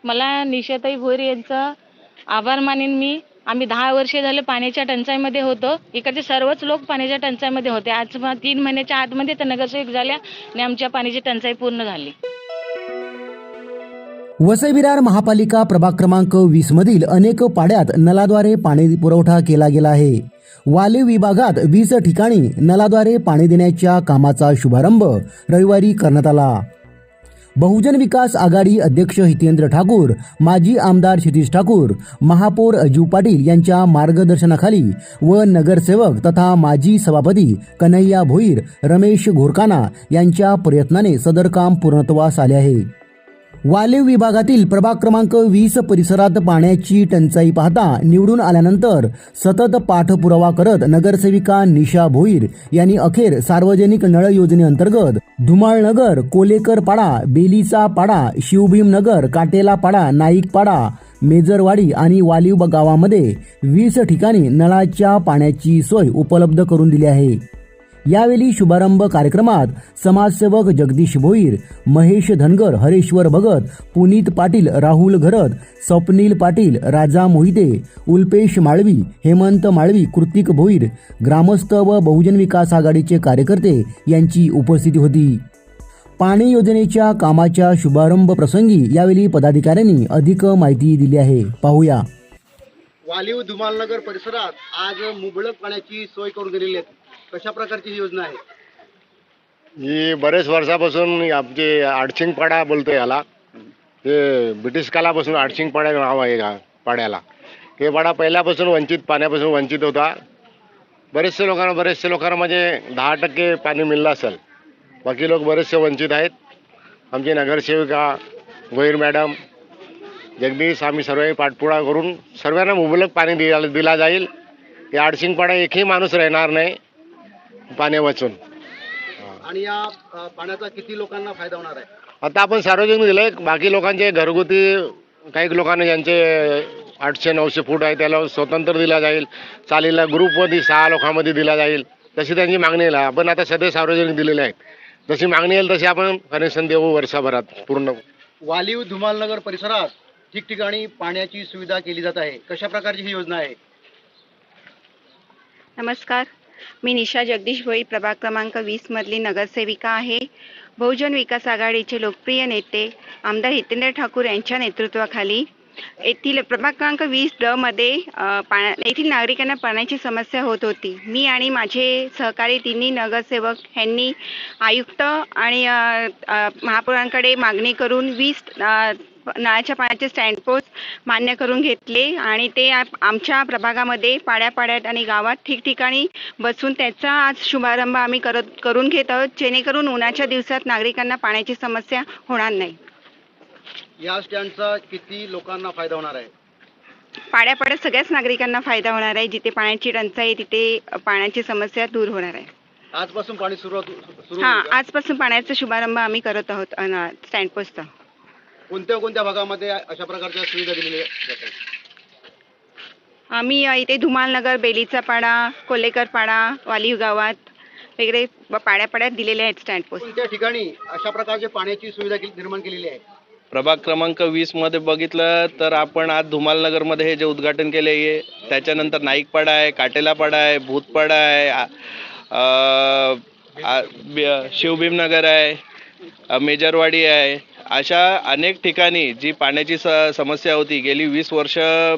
मला निशाताई भोईर यांचा आभार मानेन मी. आम्ही 10 वर्षे झाले पाण्याच्या टंचाईमध्ये होतो. इकडचे सर्वच लोक पाण्याच्या टंचाईमध्ये होते. आज 3 महिन्याच्या आतमध्ये तर नगरसेवक झाल्या आणि आमच्या पाण्याची टंचाई पूर्ण झाली. वसई विरार महापालिका प्रभाग क्रमांक 20 मधील अनेक पाड्यात नलाद्वारे पाणी पुरवठा केला गेला आहे. वालीव विभागात 20 ठिकाणी नलाद्वारे पाणी देण्याच्या कामाचा शुभारंभ रविवारी करण्यात आला. बहुजन विकास आघाडी अध्यक्ष हितेंद्र ठाकूर, माजी आमदार क्षितिज ठाकूर, महापौर अजीव पाटील यांच्या मार्गदर्शनाखाली व नगरसेवक तथा माजी सभापती कन्हैया भोईर, रमेश घोरकाना यांच्या प्रयत्नाने सदर काम पूर्णत्वास आले आहे. वालीव विभागातील प्रभाग क्रमांक 20 परिसरात पाण्याची टंचाई पाहता निवडून आल्यानंतर सतत पाठपुरावा करत नगरसेविका निशा भोईर यांनी अखेर सार्वजनिक नळ योजनेअंतर्गत धुमाळनगर, कोलेकर पाडा, बेलीचा पाडा, शिवभीम नगर, काटेला पाडा, नाईक पाडा, मेजरवाडी आणि वालीव गावामध्ये 20 ठिकाणी नळाच्या पाण्याची सोय उपलब्ध करून दिली आहे. यावेळी शुभारंभ कार्यक्रमात समाजसेवक जगदीश भोईर, महेश धनगर, हरेश्वर भगत, पुनीत पाटील, राहुल घरत, स्वप्नील पाटील, राजा मोहिते, उल्पेश माळवी, हेमंत माळवी, कृतिक भोईर, ग्रामस्थ व बहुजन विकास आघाडीचे कार्यकर्ते यांची उपस्थिती होती. पाणी योजनेच्या कामाच्या शुभारंभ प्रसंगी यावेळी पदाधिकाऱ्यांनी अधिक माहिती दिली आहे. पाहूया. वालीव धुमालनगर परिसरात आज मुबलक पाण्याची सोय करून दिलेली आहे. कशा प्रकारची ही योजना आहे? ही बरेच वर्षापासून आमचे आडशिंगपाडा बोलतो याला. ते ब्रिटिश कालापासून आडशिंगपाडा नाव आहे या पाड्याला. हे पाडा पहिल्यापासून पाण्यापासून वंचित होता. बरेचसे लोकांना म्हणजे 10% पाणी मिळलं असेल. बाकी लोक बरेचसे वंचित आहेत. आमची नगरसेविका भोईर मॅडम, जगदीश, आम्ही सर्व पाठपुरावा करून सर्वांना मुबलक पाणी दिला जाईल. या आडशिंगपाडा एकही माणूस राहणार नाही पाण्या वाचून. आणि या पाण्याचा किती लोकांना फायदा होणार आहे? आता आपण सार्वजनिक दिलंय. बाकी लोकांचे घरगुती, काही लोकांना ज्यांचे 800-900 फूट आहे त्याला स्वतंत्र दिला जाईल. चालीला ग्रुपमध्ये 6 लोकांमध्ये दिला जाईल. तशी त्यांची मागणी आहे. आपण आता सध्या सार्वजनिक दिलेले आहेत. जशी मागणी येईल तशी आपण कनेक्शन देऊ वर्षभरात पूर्ण. वालीव धुमालनगर परिसरात ठिकठिकाणी पाण्याची सुविधा केली जात आहे. कशा प्रकारची ही योजना आहे? नमस्कार, मी निशा जगदीश भोईर, प्रभाग क्रमांक 20 मधली नगरसेविका आहे. बहुजन विकास आघाडीचे लोकप्रिय नेते आमदार हितेंद्र ठाकूर यांच्या नेतृत्वाखाली येथील प्रभाग क्रमांक 20 मध्ये येथील नागरिकांना पाण्याची समस्या होत होती. मी आणि माझे सहकारी तिन्ही नगरसेवक यांनी आयुक्त आणि महापौरांकडे मागणी करून 20 नळाच्या पाण्याचे स्टँडपोस्ट मान्य करून घेतले आणि ते आमच्या प्रभागामध्ये पाड्यापाड्यात आणि गावात ठिकठिकाणी बसून त्याचा आज शुभारंभ आम्ही करून घेत आहोत, जेणेकरून उन्हाच्या दिवसात नागरिकांना पाण्याची समस्या होणार नाही. या स्टँडचा किती लोकांना फायदा होणार आहे? पाड्यापाड्यात सगळ्याच नागरिकांना फायदा होणार आहे. जिथे पाण्याची टंचाई आहे तिथे पाण्याची समस्या दूर होणार आहे. आजपासून पाणी सुरू आजपासून पाण्याचा शुभारंभ आम्ही करत आहोत स्टँडपोस्टचा. कोणत्या भागामध्ये अशा प्रकारच्या सुविधा दिलेल्या जातात? आम्ही इथे धुमालनगर, बेलीचा पाडा, कोलेकर पाडा, वालीव गावात वगैरे पाड्यापाड्यात दिलेले आहेत स्टँडपोस्ट. कोणत्या ठिकाणी अशा प्रकारची पाण्याची सुविधा निर्माण केलेली आहे? प्रभाग क्रमांक 20 मध्ये बघितलं तर आपण आज धुमालनगरमध्ये हे जे उद्घाटन केले आहे, त्याच्यानंतर नाईकपाडा आहे, काटेलापाडा आहे, भूतपाडा आहे, शिवभीम नगर आहे, मेजरवाडी आहे. अशा अनेक ठिकाणी जी पाण्याची समस्या होती गेली 20 वर्ष,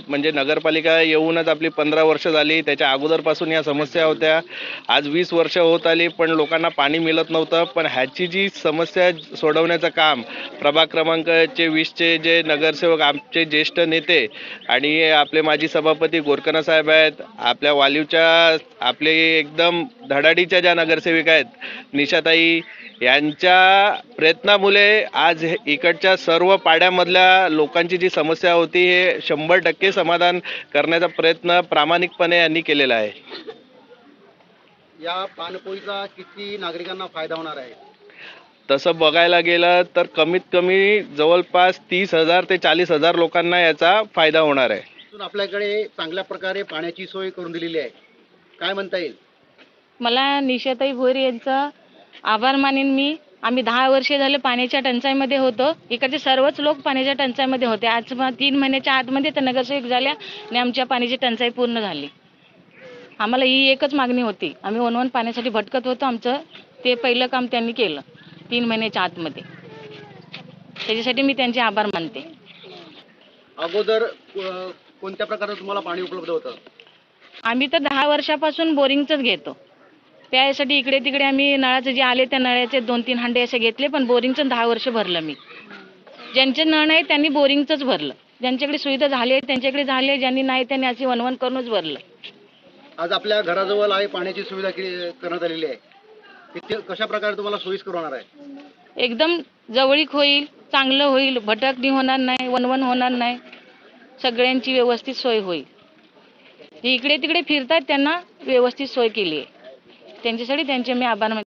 म्हणजे नगरपालिका येऊनच आपली 15 वर्ष झाली. त्याच्या अगोदरपासून या समस्या होत्या. आज 20 वर्ष होत आली पण लोकांना पाणी मिळत नव्हतं. पण ह्याची जी समस्या सोडवण्याचं काम प्रभाग क्रमांकचे 20चे जे नगरसेवक, आमचे ज्येष्ठ नेते आणि आपले माजी सभापती गोरकना साहेब आहेत, आपल्या वालीवच्या आपले एकदम धडाडीच्या ज्या नगरसेविका आहेत निशाताई, यांच्या प्रयत्नामुळे आज इकडच्या सर्व पाड्यामधल्या लोकांची जी समस्या होती हे 100% समाधान करण्याचा प्रयत्न प्रामाणिकपणे यांनी केलेला आहे. या पाणपोईचा किती नागरिकांना फायदा होणार आहे? तसं बघायला गेलं तर कमीत कमी जवळपास 30,000 ते 40,000 लोकांना याचा फायदा होणार आहे. आपल्याकडे चांगल्या प्रकारे पाण्याची सोय करून दिलेली आहे. काय म्हणता येईल? मला निशाताई भोईर यांचा आभार मानेन मी. आम्ही 10 वर्षे झाले पाण्याच्या टंचाईमध्ये होतो. इकडचे सर्वच लोक पाण्याच्या टंचाईमध्ये होते. आज 3 महिन्याच्या आतमध्ये तर नगरसेवक झाल्या आणि आमच्या पाण्याची टंचाई पूर्ण झाली. आम्हाला ही एकच मागणी होती. आम्ही वनवन पाण्यासाठी भटकत होतो. आमचं ते पहिलं काम त्यांनी केलं 3 महिन्याच्या आतमध्ये. त्याच्यासाठी मी त्यांचे आभार मानते. अगोदर कोणत्या प्रकारचं तुम्हाला पाणी उपलब्ध होतं? आम्ही तर 10 वर्षापासून बोरिंगचंच घेतो. त्यासाठी इकडे तिकडे आम्ही नळाचे जे आले त्या नळाचे 2-3 हांडे असे घेतले, पण बोरिंगचं 10 वर्ष भरलं मी. ज्यांचे नळ नाही त्यांनी बोरिंगचंच भरलं. ज्यांच्याकडे सुविधा झाली त्यांच्याकडे झाले, ज्यांनी नाही त्यांनी अशी वनवन करूनच भरलं. आज आपल्या घराजवळ आहे पाण्याची सुविधा करण्यात आलेली आहे. ते कशा प्रकारे तुम्हाला सोयीस्कर होणार आहे? एकदम जवळीक होईल, चांगलं होईल, भटकणी होणार नाही, वनवन होणार नाही, सगळ्यांची व्यवस्थित सोय होईल. जे इकडे तिकडे फिरतात त्यांना व्यवस्थित सोय केली आहे. त्यांच्यासाठी त्यांचे मी आभार मानते.